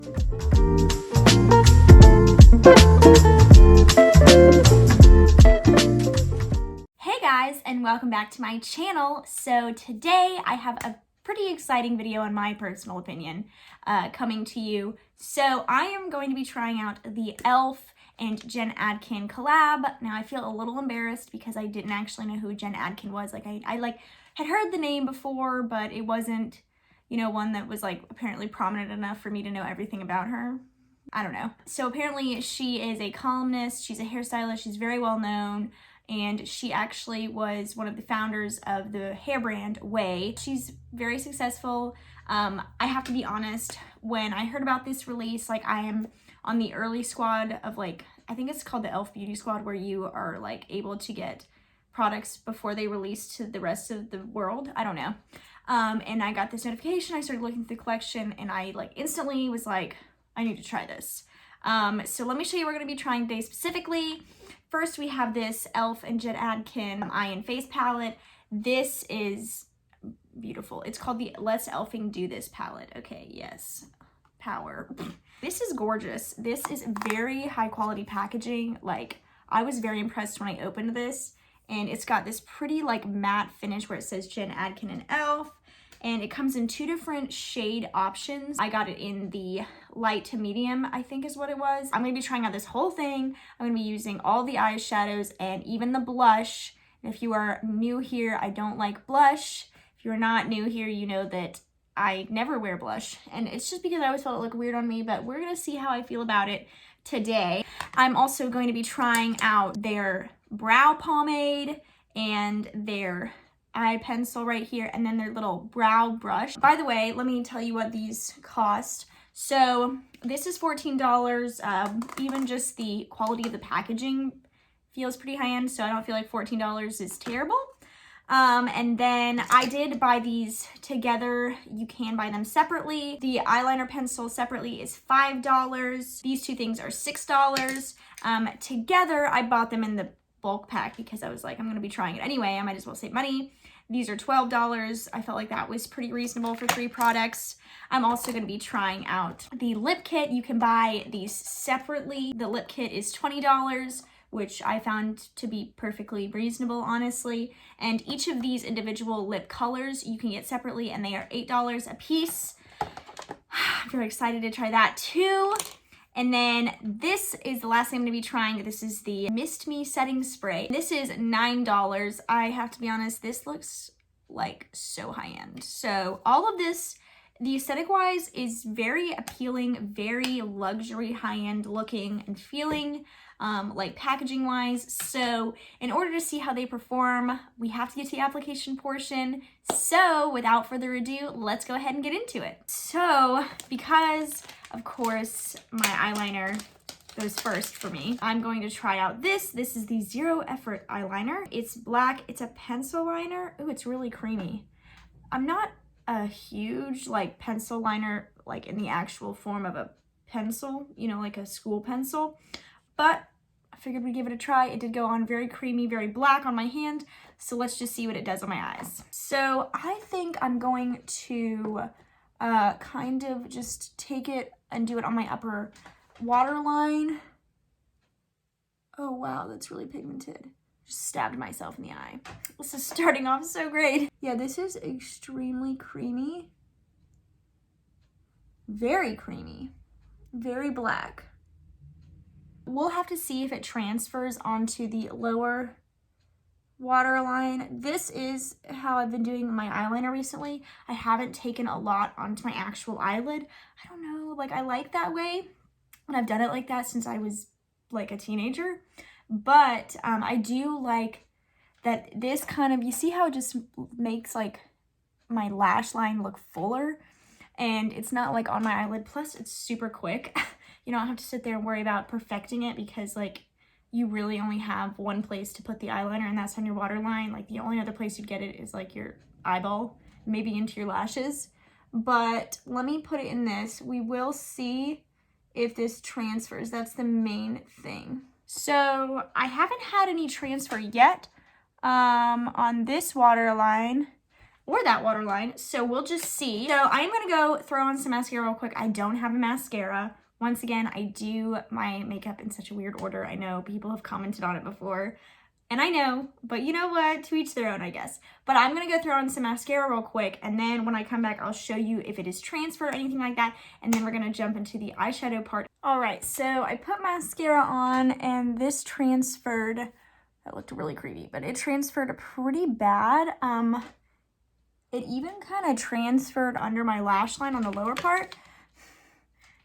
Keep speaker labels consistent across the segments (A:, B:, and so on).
A: Hey guys, and welcome back to my channel. So today I have a pretty exciting video in my personal opinion coming to you. So I am going to be trying out the e.l.f. and Jen Atkin collab. Now I feel a little embarrassed because I didn't actually know who Jen Atkin was. Like I had heard the name before, but it wasn't, you know, one that was like apparently prominent enough for me to know everything about her. I don't know. So apparently she is a columnist, she's a hairstylist, she's very well known, and she actually was one of the founders of the hair brand Way. She's very successful. I have to be honest, when I heard about this release, like I am on the early squad of like, I think it's called the e.l.f. Beauty Squad, where you are like able to get products before they release to the rest of the world. I don't know. And I got this notification, I started looking through the collection, and I like instantly was like, I need to try this. So let me show you what we're gonna be trying today specifically. First, we have this e.l.f. and Jen Atkin Eye and Face palette. This is beautiful. It's called the Let's e.l.f.ing Do This palette. Okay, yes, power. This is gorgeous. This is very high quality packaging. Like, I was very impressed when I opened this, and it's got this pretty like matte finish where it says Jen Atkin and e.l.f. And it comes in two different shade options. I got it in the light to medium, I think is what it was. I'm gonna be trying out this whole thing. I'm gonna be using all the eyeshadows and even the blush. And if you are new here, I don't like blush. If you're not new here, you know that I never wear blush. And it's just because I always felt it looked weird on me, but we're gonna see how I feel about it today. I'm also going to be trying out their brow pomade and their eye pencil right here, and then their little brow brush. By the way, let me tell you what these cost. So this is $14. Even just the quality of the packaging feels pretty high-end, so I don't feel like $14 is terrible. And then I did buy these together. You can buy them separately. The eyeliner pencil separately is $5. These two things are $6. Together, I bought them in the bulk pack because I was like, I'm gonna be trying it anyway, I might as well save money. These are $12. I felt like that was pretty reasonable for 3 products. I'm also gonna be trying out the lip kit. You can buy these separately. The lip kit is $20, which I found to be perfectly reasonable, honestly. And each of these individual lip colors you can get separately, and they are $8 a piece. I'm very excited to try that too. And then this is the last thing I'm going to be trying. This is the Mist Me Setting Spray. This is $9. I have to be honest, this looks like so high-end. So all of this, the aesthetic-wise, is very appealing, very luxury, high-end looking and feeling, like packaging-wise. So in order to see how they perform, we have to get to the application portion. So without further ado, let's go ahead and get into it. So because, of course, my eyeliner goes first for me, I'm going to try out this. This is the Zero Effort eyeliner. It's black. It's a pencil liner. Ooh, it's really creamy. I'm not a huge like pencil liner, like in the actual form of a pencil, you know, like a school pencil, but I figured we'd give it a try. It did go on very creamy, very black on my hand. So let's just see what it does on my eyes. So I think I'm going to kind of just take it and do it on my upper waterline. Oh wow, that's really pigmented. Just stabbed myself in the eye. This is starting off so great. Yeah, this is extremely creamy. Very creamy. Very black. We'll have to see if it transfers onto the lower waterline. This is how I've been doing my eyeliner recently. I haven't taken a lot onto my actual eyelid. I don't know, like I like that way, and I've done it like that since I was like a teenager. But I do like that this kind of, you see how it just makes like my lash line look fuller, and it's not like on my eyelid. Plus it's super quick. You don't have to sit there and worry about perfecting it, because like you really only have one place to put the eyeliner, and that's on your waterline. Like the only other place you'd get it is like your eyeball, maybe into your lashes. But let me put it in this. We will see if this transfers. That's the main thing. So I haven't had any transfer yet on this waterline for that waterline, so we'll just see. So I'm gonna go throw on some mascara real quick. I don't have a mascara. Once again, I do my makeup in such a weird order. I know people have commented on it before, and I know, but you know what? To each their own, I guess. But I'm gonna go throw on some mascara real quick, and then when I come back, I'll show you if it is transferred or anything like that, and then we're gonna jump into the eyeshadow part. All right, so I put mascara on, and this transferred. That looked really creepy, but it transferred pretty bad. It even kind of transferred under my lash line on the lower part.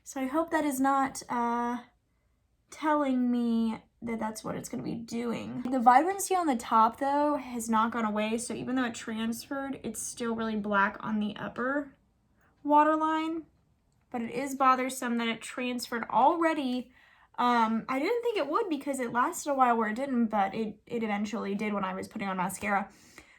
A: So I hope that is not telling me that that's what it's going to be doing. The vibrancy on the top, though, has not gone away. So even though it transferred, it's still really black on the upper waterline. But it is bothersome that it transferred already. I didn't think it would because it lasted a while where it didn't, but it eventually did when I was putting on mascara.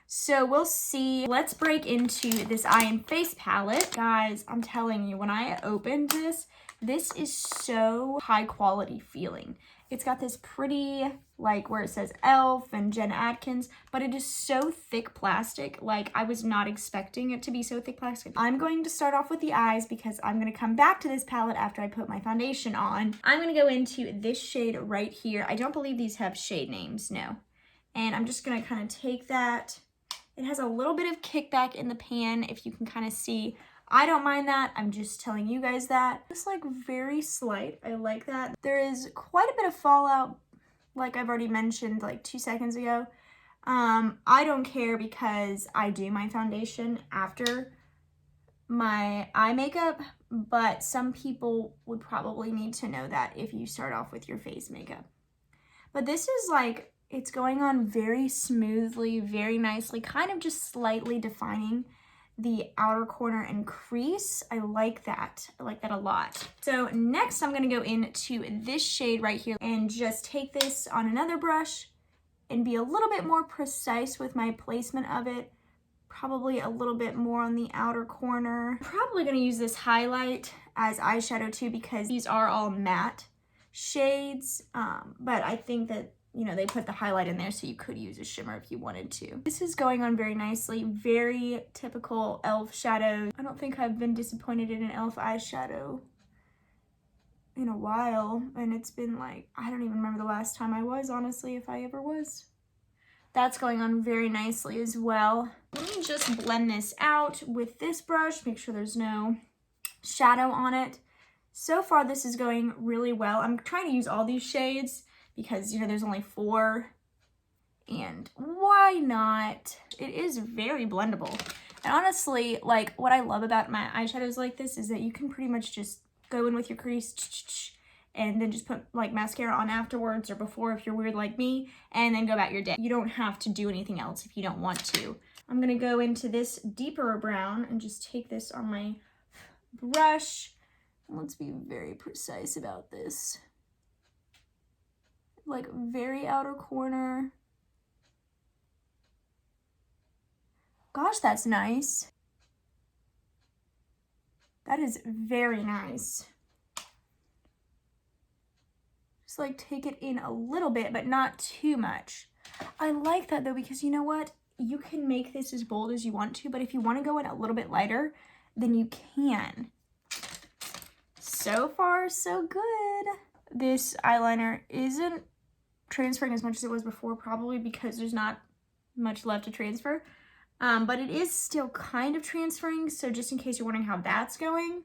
A: So we'll see. Let's break into this eye and face palette. Guys, I'm telling you, when I opened this, this is so high quality feeling. It's got this pretty, like where it says e.l.f. and Jen Atkins, but it is so thick plastic. Like I was not expecting it to be so thick plastic. I'm going to start off with the eyes because I'm going to come back to this palette after I put my foundation on. I'm going to go into this shade right here. I don't believe these have shade names, no. And I'm just going to kind of take that. It has a little bit of kickback in the pan, if you can kind of see. I don't mind that. I'm just telling you guys that. Just like very slight. I like that. There is quite a bit of fallout, like I've already mentioned like 2 seconds ago. I don't care because I do my foundation after my eye makeup, but some people would probably need to know that if you start off with your face makeup. But this is like, it's going on very smoothly, very nicely, kind of just slightly defining the outer corner and crease. I like that. I like that a lot. So next I'm gonna go into this shade right here and just take this on another brush and be a little bit more precise with my placement of it. Probably a little bit more on the outer corner. I'm probably gonna use this highlight as eyeshadow too because these are all matte shades, but I think that you know, they put the highlight in there so you could use a shimmer if you wanted to. This is going on very nicely. Very typical e.l.f. shadows. I don't think I've been disappointed in an e.l.f. eyeshadow in a while. And it's been like, I don't even remember the last time I was, honestly, if I ever was. That's going on very nicely as well. Let me just blend this out with this brush. Make sure there's no shadow on it. So far, this is going really well. I'm trying to use all these shades because, you know, there's only 4, and why not? It is very blendable. And honestly, like, what I love about my eyeshadows like this is that you can pretty much just go in with your crease, and then just put, like, mascara on afterwards or before if you're weird like me, and then go about your day. You don't have to do anything else if you don't want to. I'm gonna go into this deeper brown and just take this on my brush. Let's be very precise about this. Like very outer corner. Gosh, that's nice. That is very nice. Just like take it in a little bit, but not too much. I like that though, because you know what? You can make this as bold as you want to, but if you want to go in a little bit lighter, then you can. So far, so good. This eyeliner isn't transferring as much as it was before, probably because there's not much left to transfer, but it is still kind of transferring. So just in case you're wondering how that's going,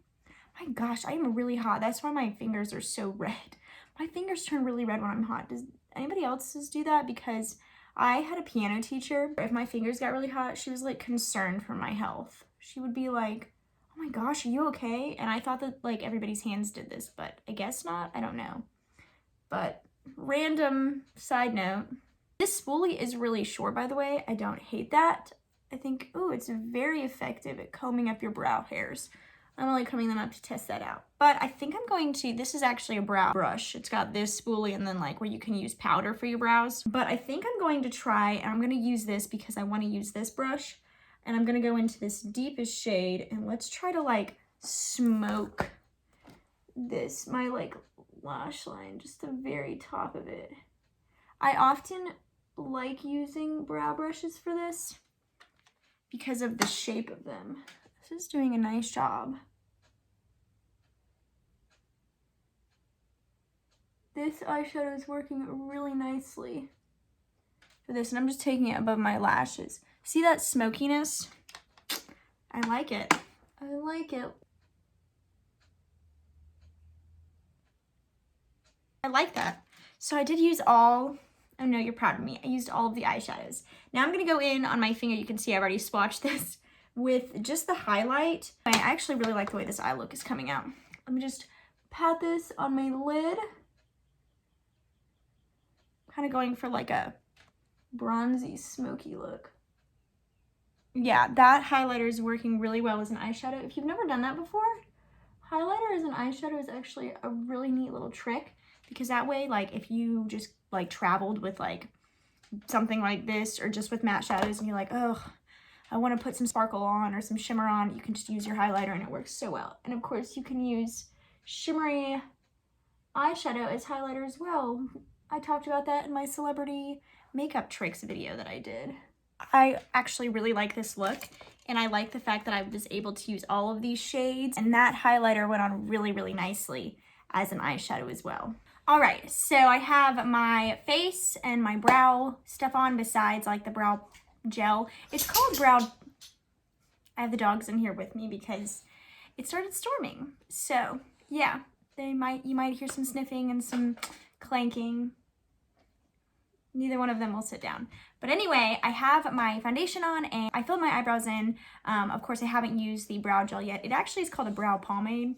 A: my gosh, I am really hot. That's why my fingers are so red. My fingers turn really red when I'm hot. Does anybody else's do that? Because I had a piano teacher. If my fingers got really hot, she was like concerned for my health. She would be like, oh my gosh, are you okay? And I thought that like everybody's hands did this, but I guess not. I don't know. But random side note, this spoolie is really short, by the way. I don't hate that. I think, oh, it's very effective at combing up your brow hairs. I'm only combing them up to test that out. But I think I'm going to, this is actually a brow brush. It's got this spoolie and then like where you can use powder for your brows. But I think I'm going to try, and I'm going to use this because I want to use this brush. And I'm going to go into this deepest shade and let's try to like smoke this, my like lash line, just the very top of it. I often like using brow brushes for this because of the shape of them. This is doing a nice job. This eyeshadow is working really nicely for this, and I'm just taking it above my lashes. See that smokiness? I like it. I like it. I like that. So I did use all, oh no, you're proud of me. I used all of the eyeshadows. Now I'm gonna go in on my finger. You can see I've already swatched this with just the highlight. I actually really like the way this eye look is coming out. Let me just pat this on my lid. Kind of going for like a bronzy, smoky look. Yeah, that highlighter is working really well as an eyeshadow. If you've never done that before, highlighter as an eyeshadow is actually a really neat little trick, because that way, like, if you just like traveled with like something like this or just with matte shadows and you're like, oh, I want to put some sparkle on or some shimmer on, you can just use your highlighter and it works so well. And of course you can use shimmery eyeshadow as highlighter as well. I talked about that in my celebrity makeup tricks video that I did. I actually really like this look, and I like the fact that I was able to use all of these shades, and that highlighter went on really, really nicely as an eyeshadow as well. All right, so I have my face and my brow stuff on besides like the brow gel. It's called brow, I have the dogs in here with me because it started storming. So yeah, you might hear some sniffing and some clanking. Neither one of them will sit down. But anyway, I have my foundation on and I filled my eyebrows in. Of course, I haven't used the brow gel yet. It actually is called a brow pomade.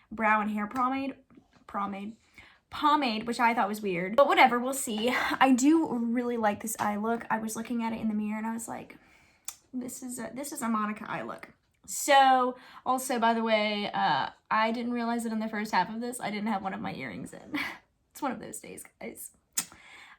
A: Brow and hair pomade. Pomade, which I thought was weird. But whatever, we'll see. I do really like this eye look. I was looking at it in the mirror and I was like, this is a Monica eye look. So, also, by the way, I didn't realize that in the first half of this, I didn't have one of my earrings in. It's one of those days, guys.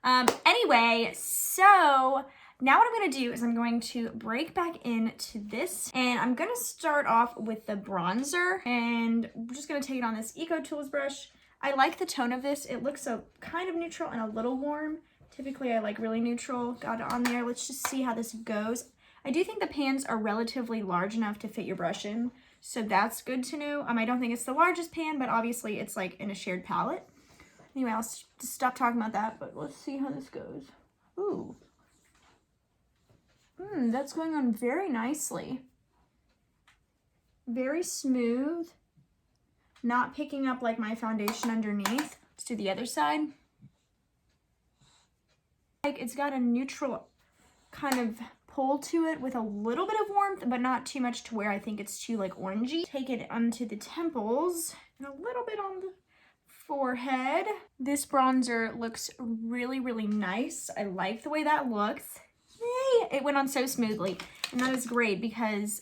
A: Anyway, so now what I'm going to do is I'm going to break back into this, and I'm going to start off with the bronzer, and we're just going to take it on this Eco Tools brush. I like the tone of this. It looks so kind of neutral and a little warm. Typically I like really neutral. Got it on there. Let's just see how this goes. I do think the pans are relatively large enough to fit your brush in, so that's good to know. I don't think it's the largest pan, but obviously it's like in a shared palette. Anyway, I'll stop talking about that, but let's see how this goes. Ooh. That's going on very nicely. Very smooth. Not picking up like my foundation underneath. Let's do the other side. Like, it's got a neutral kind of pull to it with a little bit of warmth, but not too much to where I think it's too like orangey. Take it onto the temples and a little bit on the forehead. This bronzer looks really, really nice. I like the way that looks. Yay! It went on so smoothly, and that is great because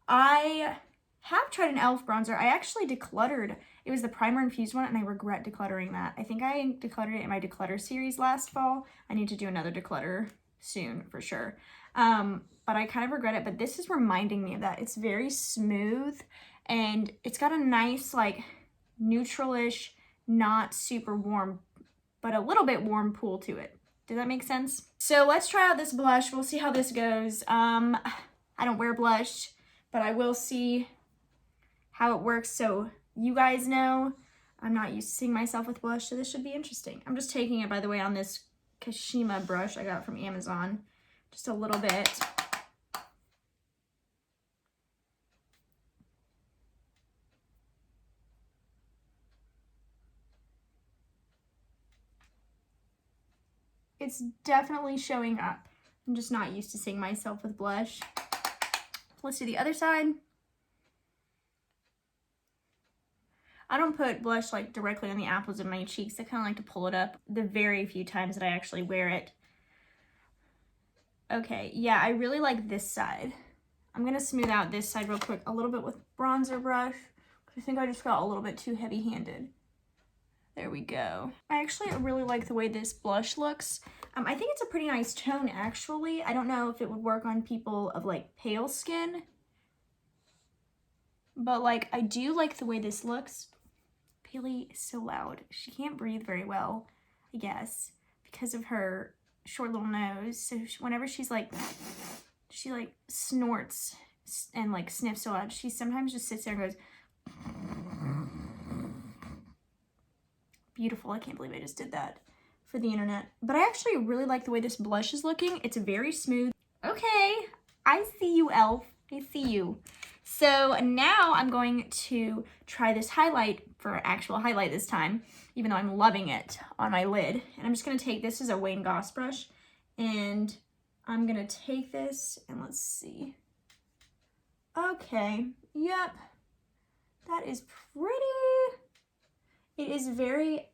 A: I have tried an e.l.f. bronzer. I actually decluttered. It was the primer infused one, and I regret decluttering that. I think I decluttered it in my declutter series last fall. I need to do another declutter soon for sure. But I kind of regret it, but this is reminding me of that. It's very smooth, and it's got a nice like neutralish, not super warm, but a little bit warm pull to it. Does that make sense? So let's try out this blush. We'll see how this goes. I don't wear blush, but I will see how it works so you guys know. I'm not used to seeing myself with blush, so this should be interesting. I'm just taking it, by the way, on this Kashima brush I got from Amazon. Just a little bit. It's definitely showing up. I'm just not used to seeing myself with blush. Let's do the other side. I don't put blush like directly on the apples of my cheeks. I kind of like to pull it up the very few times that I actually wear it. Okay, yeah, I really like this side. I'm gonna smooth out this side real quick a little bit with bronzer brush. I think I just got a little bit too heavy-handed. There we go. I actually really like the way this blush looks. I think it's a pretty nice tone, actually. I don't know if it would work on people of like pale skin, but like I do like the way this looks. Paley is so loud. She can't breathe very well, I guess, because of her short little nose. So whenever she's like, She like snorts and like sniffs so loud. She sometimes just sits there and goes, beautiful. I can't believe I just did that for the internet. But I actually really like the way this blush is looking. It's very smooth. Okay, I see you, elf. I see you. So now I'm going to try this highlight for actual highlight this time, even though I'm loving it on my lid. And I'm just gonna take, this is a Wayne Goss brush, and I'm gonna take this and let's see. Okay, yep, that is pretty. It is very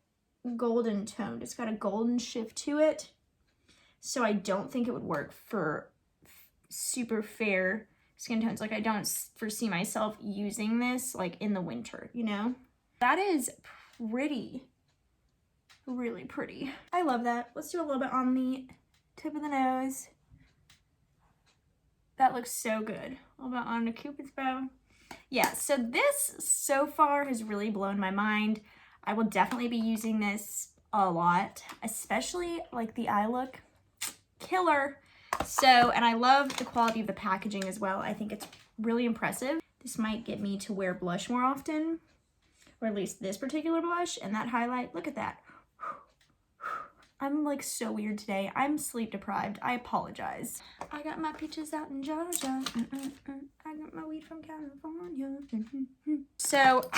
A: golden toned. It's got a golden shift to it. So I don't think it would work for super fair skin tones. Like I don't foresee myself using this like in the winter, you know? That is pretty, really pretty. I love that. Let's do a little bit on the tip of the nose. That looks so good. A little bit on the Cupid's bow. Yeah, so this so far has really blown my mind. I will definitely be using this a lot, especially like the eye look. Killer. So, and I love the quality of the packaging as well. I think it's really impressive. This might get me to wear blush more often, or at least this particular blush and that highlight. Look at that. I'm like so weird today. I'm sleep deprived. I apologize. I got my peaches out in Georgia. I got my weed from California. So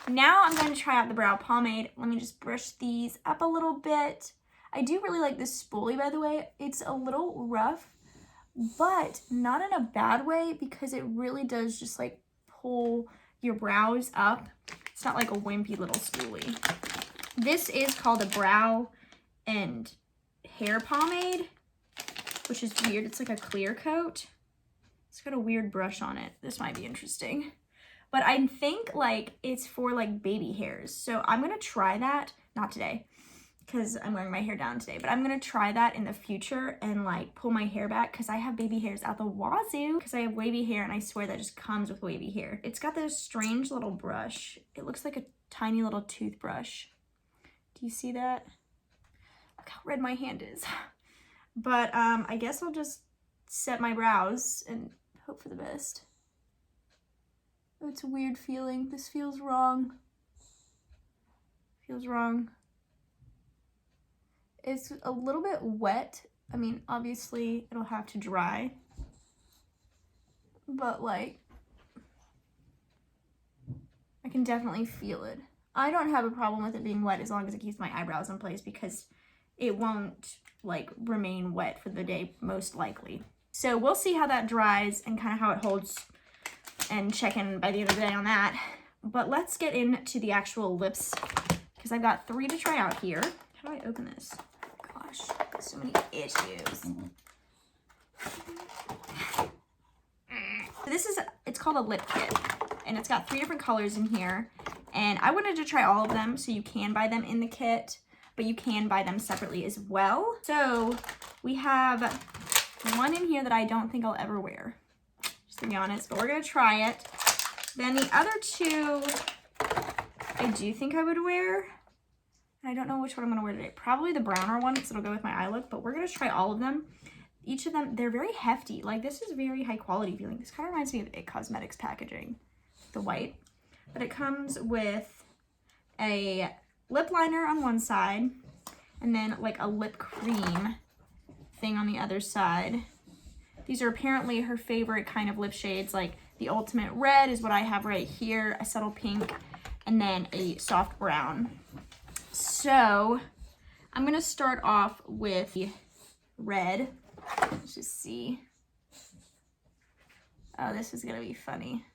A: now I'm going to try out the brow pomade. Let me just brush these up a little bit. I do really like this spoolie, by the way. It's a little rough, but not in a bad way because it really does just like pull your brows up. It's not like a wimpy little spoolie. This is called a brow and hair pomade, which is weird. It's like a clear coat. It's got a weird brush on it. This might be interesting. But I think like it's for like baby hairs. So I'm gonna try that, not today, because I'm wearing my hair down today, but I'm gonna try that in the future and like pull my hair back because I have baby hairs out the wazoo because I have wavy hair and I swear that just comes with wavy hair. It's got this strange little brush. It looks like a tiny little toothbrush. Do you see that? Look how red my hand is. But I guess I'll just set my brows and hope for the best. Oh, it's a weird feeling. This feels wrong. Feels wrong. It's a little bit wet. I mean, obviously it'll have to dry, but like, I can definitely feel it. I don't have a problem with it being wet as long as it keeps my eyebrows in place because it won't like remain wet for the day, most likely. So we'll see how that dries and kind of how it holds and check in by the end of the day on that. But let's get into the actual lips because I've got 3 to try out here. How do I open this? Gosh, so many issues. This is, it's called a Lipkit and it's got 3 different colors in here. And I wanted to try all of them, so you can buy them in the kit, but you can buy them separately as well. So we have one in here that I don't think I'll ever wear, just to be honest, but we're gonna try it. Then the other 2, I do think I would wear. I don't know which one I'm gonna wear today. Probably the browner one, because it'll go with my eye look, but we're gonna try all of them. Each of them, they're very hefty. Like this is very high quality feeling. This kind of reminds me of It Cosmetics packaging, the white. But it comes with a lip liner on one side and then like a lip cream thing on the other side. These are apparently her favorite kind of lip shades. Like the ultimate red is what I have right here, a subtle pink, and then a soft brown. So I'm gonna start off with the red. Let's just see. Oh, this is gonna be funny.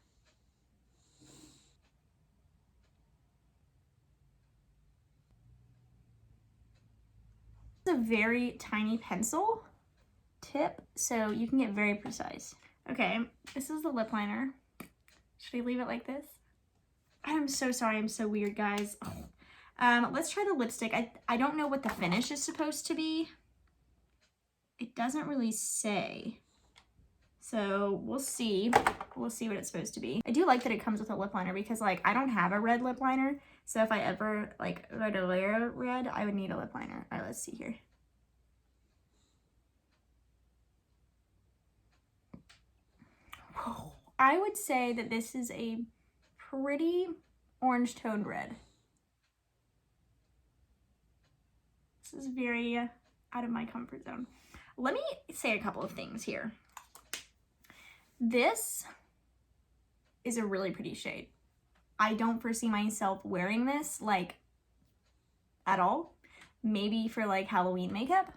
A: A very tiny pencil tip, so you can get very precise. Okay, this is the lip liner. Should I leave it like this? I'm so sorry, I'm so weird, guys. Let's try the lipstick. I don't know what the finish is supposed to be. It doesn't really say. So we'll see. We'll see what it's supposed to be. I do like that it comes with a lip liner because like I don't have a red lip liner. So if I ever like were to wear red, I would need a lip liner. All right, let's see here. I would say that this is a pretty orange toned red. This is very out of my comfort zone. Let me say a couple of things here. This is a really pretty shade. I don't foresee myself wearing this like at all. Maybe for like Halloween makeup.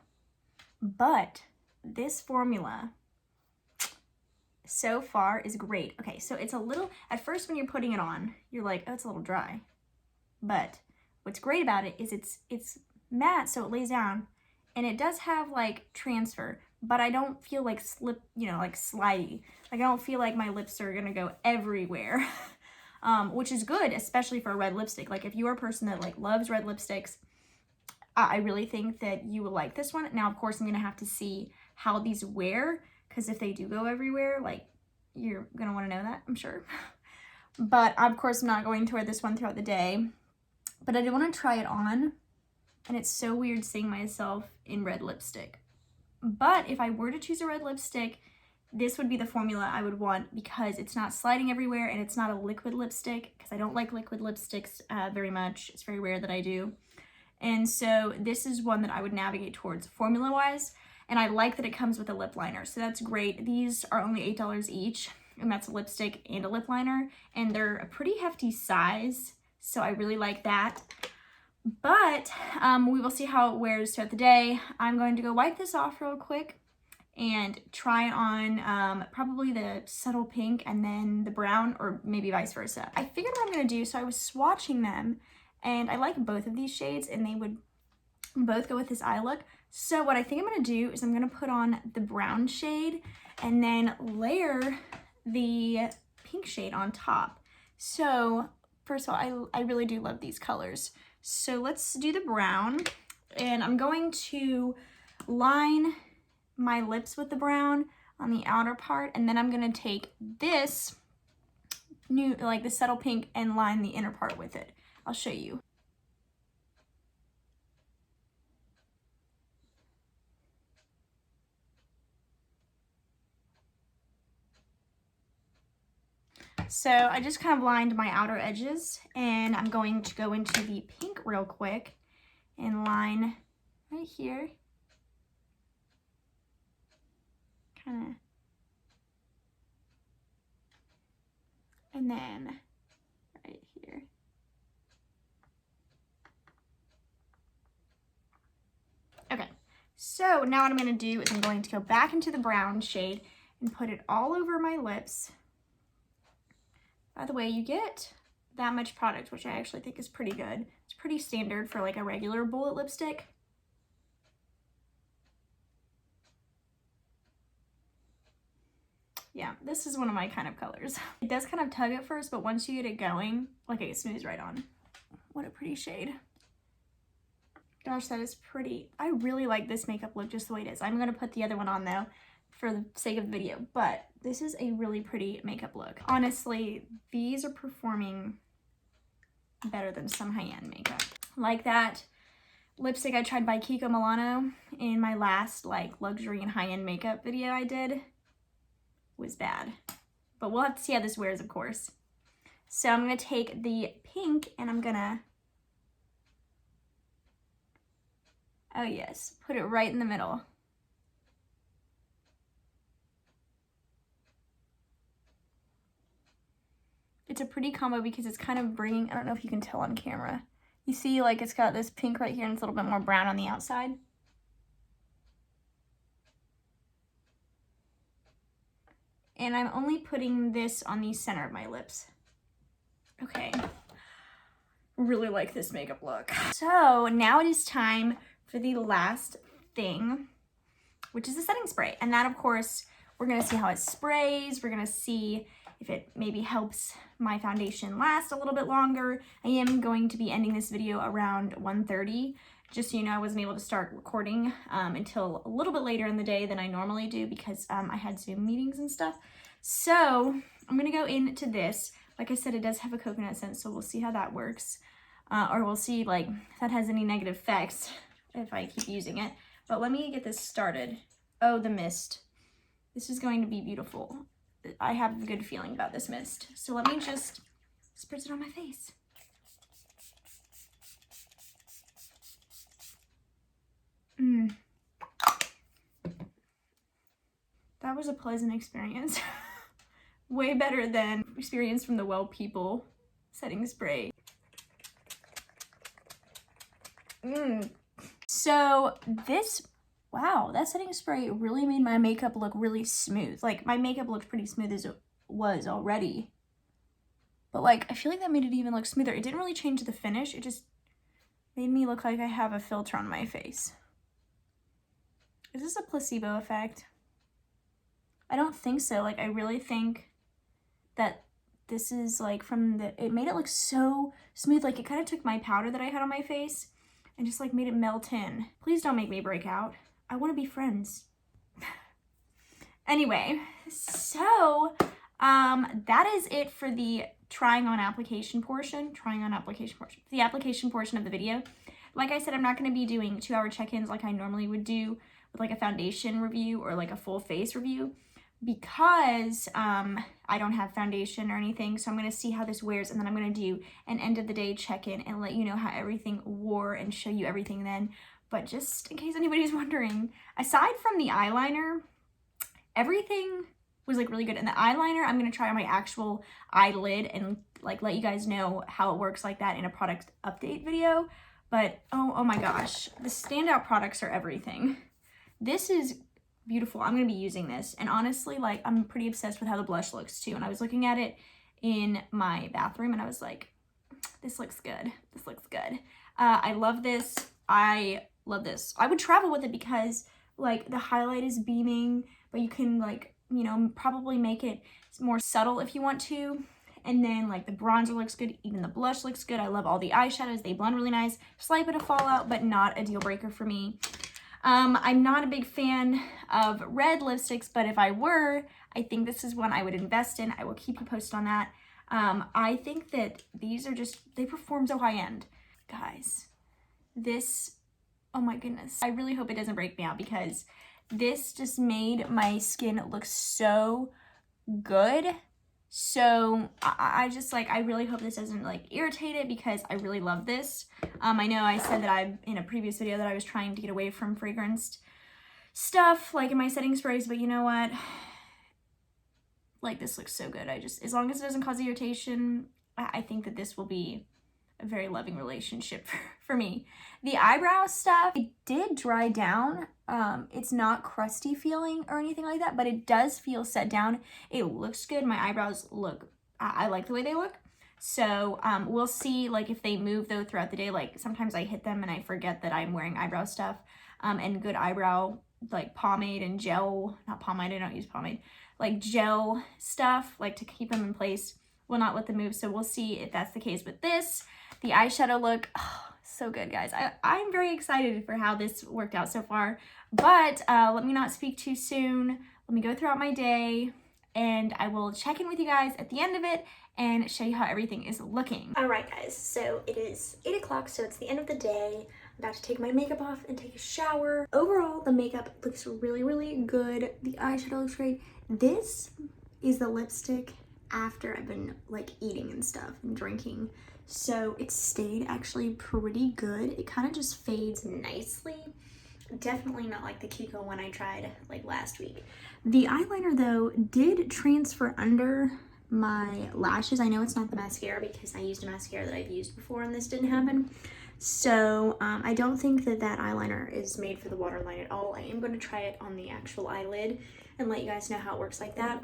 A: But this formula so far is great. Okay, so it's a little, at first when you're putting it on, you're like, oh, it's a little dry. But what's great about it is it's matte, so it lays down, and it does have like transfer, but I don't feel like like slidey. Like I don't feel like my lips are gonna go everywhere, which is good, especially for a red lipstick. Like if you're a person that like loves red lipsticks, I really think that you will like this one. Now, of course, I'm gonna have to see how these wear, because if they do go everywhere, like you're gonna wanna know that, I'm sure. But of course, I'm not going to wear this one throughout the day, but I did wanna try it on. And it's so weird seeing myself in red lipstick. But if I were to choose a red lipstick, this would be the formula I would want, because it's not sliding everywhere and it's not a liquid lipstick, because I don't like liquid lipsticks very much. It's very rare that I do. And so this is one that I would navigate towards formula-wise. And I like that it comes with a lip liner, so that's great. These are only $8 each, and that's a lipstick and a lip liner. And they're a pretty hefty size, so I really like that. But we will see how it wears throughout the day. I'm going to go wipe this off real quick and try on probably the subtle pink and then the brown, or maybe vice versa. I figured what I'm going to do, so I was swatching them, and I like both of these shades, and they would both go with this eye look. So what I think I'm going to do is I'm going to put on the brown shade and then layer the pink shade on top. So first of all, I really do love these colors. So let's do the brown, and I'm going to line my lips with the brown on the outer part, and then I'm going to take this new, like the subtle pink, and line the inner part with it. I'll show you. So I just kind of lined my outer edges, and I'm going to go into the pink real quick and line right here. Kind of. And then right here. Okay, so now what I'm going to do is I'm going to go back into the brown shade and put it all over my lips. By the way, you get that much product, which I actually think is pretty good. It's pretty standard for like a regular bullet lipstick. Yeah, this is one of my kind of colors. It does kind of tug at first, but once you get it going, like it smooths right on. What a pretty shade. Gosh, that is pretty. I really like this makeup look just the way it is. I'm gonna put the other one on though, for the sake of the video, but this is a really pretty makeup look. Honestly, these are performing better than some high-end makeup. Like that lipstick I tried by Kiko Milano in my last like luxury and high-end makeup video I did was bad. But we'll have to see how this wears, of course. So I'm gonna take the pink and I'm gonna, oh yes, put it right in the middle. It's a pretty combo because it's kind of bringing, I don't know if you can tell on camera. You see like it's got this pink right here and it's a little bit more brown on the outside. And I'm only putting this on the center of my lips. Okay, really like this makeup look. So now it is time for the last thing, which is the setting spray. And that, of course, we're gonna see how it sprays. We're gonna see if it maybe helps my foundation last a little bit longer. I am going to be ending this video around 1:30. Just so you know, I wasn't able to start recording until a little bit later in the day than I normally do because I had Zoom meetings and stuff. So I'm gonna go into this. Like I said, it does have a coconut scent, so we'll see how that works. Or we'll see like if that has any negative effects if I keep using it. But let me get this started. Oh, the mist. This is going to be beautiful. I have a good feeling about this mist. So let me just spritz it on my face. That was a pleasant experience. Way better than experience from the Well People setting spray. So this, wow, that setting spray really made my makeup look really smooth. Like, my makeup looked pretty smooth as it was already. But like, I feel like that made it even look smoother. It didn't really change the finish. It just made me look like I have a filter on my face. Is this a placebo effect? I don't think so. Like, I really think that this is like from the, it made it look so smooth. Like, it kind of took my powder that I had on my face and just like made it melt in. Please don't make me break out. I want to be friends. Anyway, so that is it for the application portion of the video. Like I said, I'm not going to be doing 2-hour check-ins like I normally would do with like a foundation review or like a full face review, because I don't have foundation or anything. So I'm going to see how this wears, and then I'm going to do an end of the day check-in and let you know how everything wore and show you everything then. But just in case anybody's wondering, aside from the eyeliner, everything was like really good. And the eyeliner, I'm going to try on my actual eyelid and like let you guys know how it works like that in a product update video. But oh my gosh, the standout products are everything. This is beautiful. I'm going to be using this. And honestly, like, I'm pretty obsessed with how the blush looks too. And I was looking at it in my bathroom and I was like, this looks good. This looks good. I love this. I love this. I would travel with it because like the highlight is beaming, but you can like, you know, probably make it more subtle if you want to. And then like the bronzer looks good. Even the blush looks good. I love all the eyeshadows. They blend really nice. Slight bit of fallout, but not a deal breaker for me. I'm not a big fan of red lipsticks, but if I were, I think this is one I would invest in. I will keep you posted on that. I think that these are just, they perform so high end. Guys, this, oh my goodness. I really hope it doesn't break me out, because this just made my skin look so good. So I just like, I really hope this doesn't like irritate it, because I really love this. I know I said that I, in a previous video, that I was trying to get away from fragranced stuff like in my setting sprays, but you know what? Like, this looks so good. I just, as long as it doesn't cause irritation, I think that this will be a very loving relationship for me. The eyebrow stuff, it did dry down. It's not crusty feeling or anything like that, but it does feel set down. It looks good. My eyebrows look, I like the way they look. So we'll see like if they move though throughout the day. Like sometimes I hit them and I forget that I'm wearing eyebrow stuff, and good eyebrow like pomade and gel, not pomade, I don't use pomade, like gel stuff, like to keep them in place, will not let them move. So we'll see if that's the case with this. The eyeshadow look, oh, so good, guys. I'm very excited for how this worked out so far, but let me not speak too soon. Let me go throughout my day, and I will check in with you guys at the end of it and show you how everything is looking. All right, guys, so it is 8 o'clock, so it's the end of the day. I'm about to take my makeup off and take a shower. Overall, the makeup looks really, really good. The eyeshadow looks great. This is the lipstick after I've been like eating and stuff and drinking. So it stayed actually pretty good. It kind of just fades nicely. Definitely not like the Kiko one I tried like last week. The eyeliner though did transfer under my lashes. I know it's not the mascara because I used a mascara that I've used before and this didn't happen. So I don't think that that eyeliner is made for the waterline at all. I am going to try it on the actual eyelid and let you guys know how it works like that.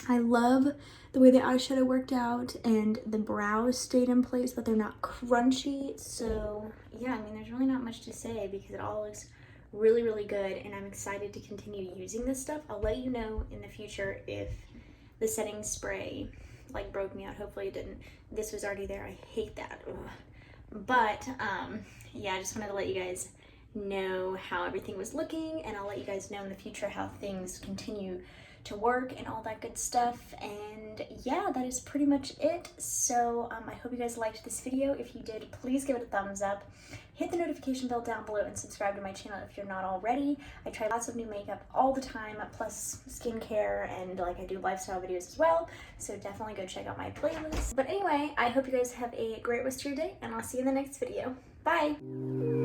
A: I love the way the eyeshadow worked out and the brows stayed in place, but they're not crunchy. So yeah, I mean, there's really not much to say because it all looks really, really good, and I'm excited to continue using this stuff. I'll let you know in the future if the setting spray like broke me out. Hopefully it didn't. This was already there. I hate that. Ugh. But yeah, I just wanted to let you guys know how everything was looking, and I'll let you guys know in the future how things continue to work and all that good stuff. And yeah, that is pretty much it. So I hope you guys liked this video. If you did, please give it a thumbs up. Hit the notification bell down below and subscribe to my channel if you're not already. I try lots of new makeup all the time, plus skincare, and like I do lifestyle videos as well. So definitely go check out my playlist. But anyway, I hope you guys have a great rest of your day, and I'll see you in the next video. Bye!